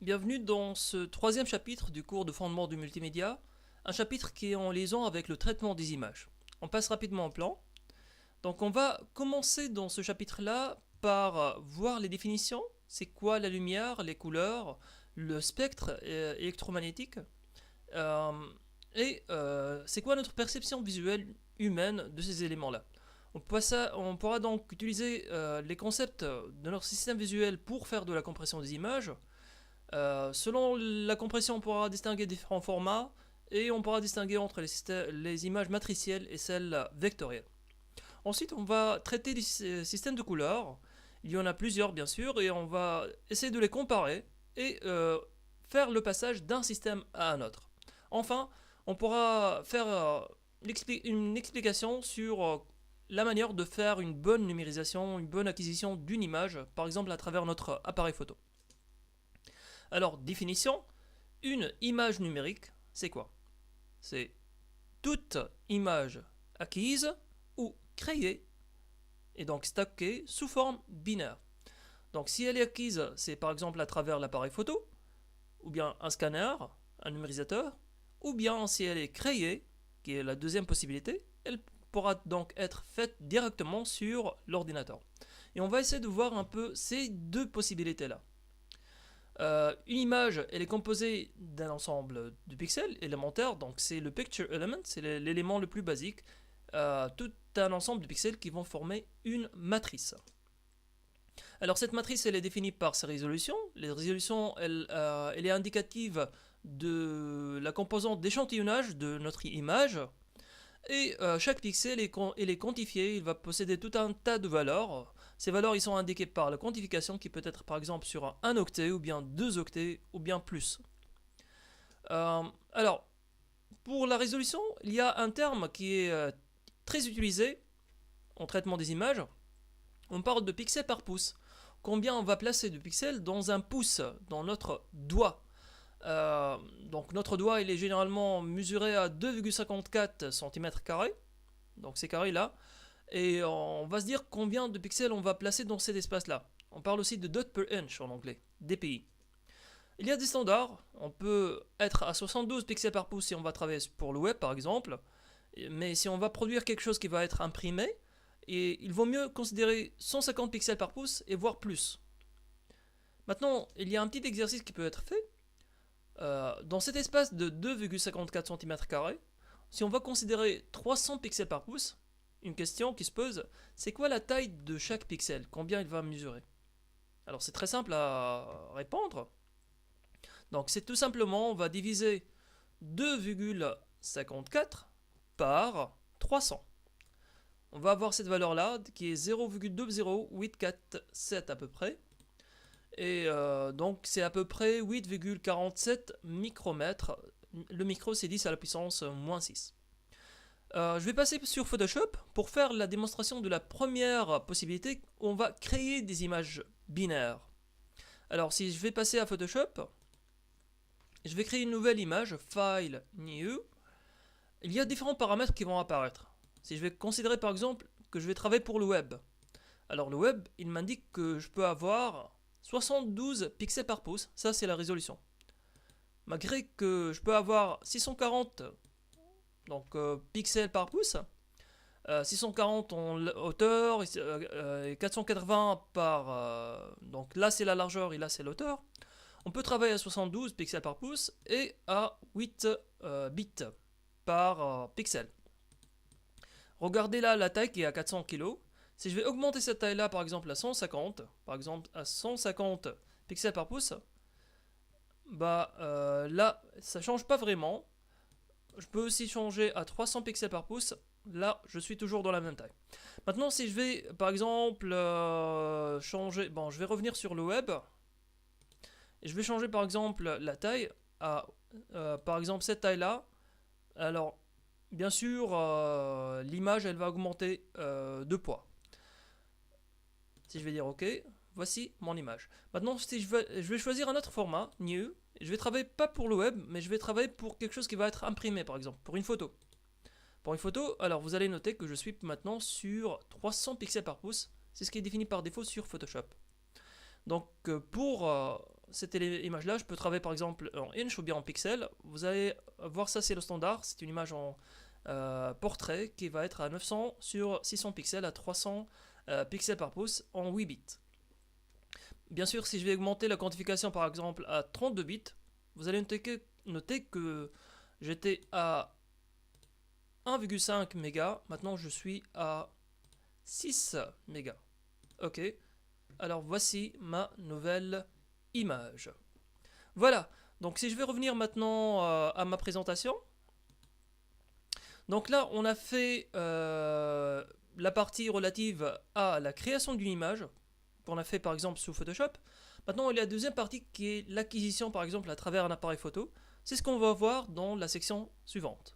Bienvenue dans ce troisième chapitre du cours de fondement du multimédia, un chapitre qui est en liaison avec le traitement des images. On passe rapidement au plan. Donc on va commencer dans ce chapitre-là par voir les définitions, c'est quoi la lumière, les couleurs, le spectre électromagnétique, euh, c'est quoi notre perception visuelle humaine de ces éléments-là. On pourra donc utiliser les concepts de notre système visuel pour faire de la compression des images. Selon la compression, on pourra distinguer différents formats et on pourra distinguer entre les images matricielles et celles vectorielles. Ensuite, on va traiter des systèmes de couleurs. Il y en a plusieurs, bien sûr, et on va essayer de les comparer et faire le passage d'un système à un autre. Enfin, on pourra faire une explication sur la manière de faire une bonne numérisation, une bonne acquisition d'une image, par exemple à travers notre appareil photo. Alors, définition, une image numérique, c'est quoi? C'est toute image acquise ou créée et donc stockée sous forme binaire. Donc si elle est acquise, c'est par exemple à travers l'appareil photo, ou bien un scanner, un numérisateur, ou bien si elle est créée, qui est la deuxième possibilité, elle pourra donc être faite directement sur l'ordinateur. Et on va essayer de voir un peu ces deux possibilités-là. Une image, elle est composée d'un ensemble de pixels élémentaires, donc c'est le picture element, c'est l'élément le plus basique, tout un ensemble de pixels qui vont former une matrice. Alors cette matrice, elle est définie par sa résolution. Les résolutions, elle est indicative de la composante d'échantillonnage de notre image. Et chaque pixel est quantifié, il va posséder tout un tas de valeurs. Ces valeurs ils sont indiquées par la quantification qui peut être par exemple sur un octet ou bien 2 octets ou bien plus. Alors, pour la résolution, il y a un terme qui est très utilisé en traitement des images. On parle de pixels par pouce. Combien on va placer de pixels dans un pouce, dans notre doigt. Donc notre doigt il est généralement mesuré à 2,54 cm², donc c'est carré là, et on va se dire combien de pixels on va placer dans cet espace là. On parle aussi de dot per inch en anglais, DPI. Il y a des standards, on peut être à 72 pixels par pouce si on va travailler pour le web par exemple, mais si on va produire quelque chose qui va être imprimé, il vaut mieux considérer 150 pixels par pouce et voire plus. Maintenant, il y a un petit exercice qui peut être fait. Dans cet espace de 2,54 cm², si on va considérer 300 pixels par pouce, une question qui se pose, c'est quoi la taille de chaque pixel? Combien il va mesurer? Alors c'est très simple à répondre. Donc c'est tout simplement, on va diviser 2,54 par 300. On va avoir cette valeur-là qui est 0,20847 à peu près. Et donc c'est à peu près 8,47 micromètres. Le micro c'est 10 à la puissance moins 6. Je vais passer sur Photoshop pour faire la démonstration de la première possibilité où on va créer des images binaires. Alors si je vais passer à Photoshop, je vais créer une nouvelle image, File, New. Il y a différents paramètres qui vont apparaître. Si je vais considérer par exemple que je vais travailler pour le web. Alors le web, il m'indique que je peux avoir 72 pixels par pouce, ça c'est la résolution. Malgré que je peux avoir 640 pixels par pouce, 640 en hauteur et 480 par... donc là c'est la largeur et là c'est l'hauteur. On peut travailler à 72 pixels par pouce et à 8 bits par pixel. Regardez là la taille qui est à 400 kg. Si je vais augmenter cette taille là par exemple à 150, pixels par pouce, là ça change pas vraiment. Je peux aussi changer à 300 pixels par pouce, là je suis toujours dans la même taille. Maintenant si je vais par exemple changer, je vais revenir sur le web, et je vais changer par exemple la taille à par exemple cette taille là. Alors bien sûr l'image elle va augmenter de poids. Si je vais dire OK, voici mon image. Maintenant, si je vais choisir un autre format, New. Je vais travailler pas pour le web, mais je vais travailler pour quelque chose qui va être imprimé, par exemple, pour une photo. Pour une photo, alors vous allez noter que je suis maintenant sur 300 pixels par pouce. C'est ce qui est défini par défaut sur Photoshop. Donc, cette image-là, je peux travailler par exemple en inch ou bien en pixels. Vous allez voir ça, c'est le standard. C'est une image en portrait qui va être à 900 sur 600 pixels à 300 pixels par pouce en 8 bits. Bien sûr, si je vais augmenter la quantification par exemple à 32 bits, vous allez noter que j'étais à 1,5 mégas. Maintenant, je suis à 6 mégas. Ok. Alors voici ma nouvelle image. Voilà, donc si je vais revenir maintenant à ma présentation. Donc là, on a fait la partie relative à la création d'une image, qu'on a fait par exemple sous Photoshop. Maintenant, il y a la deuxième partie qui est l'acquisition par exemple à travers un appareil photo. C'est ce qu'on va voir dans la section suivante.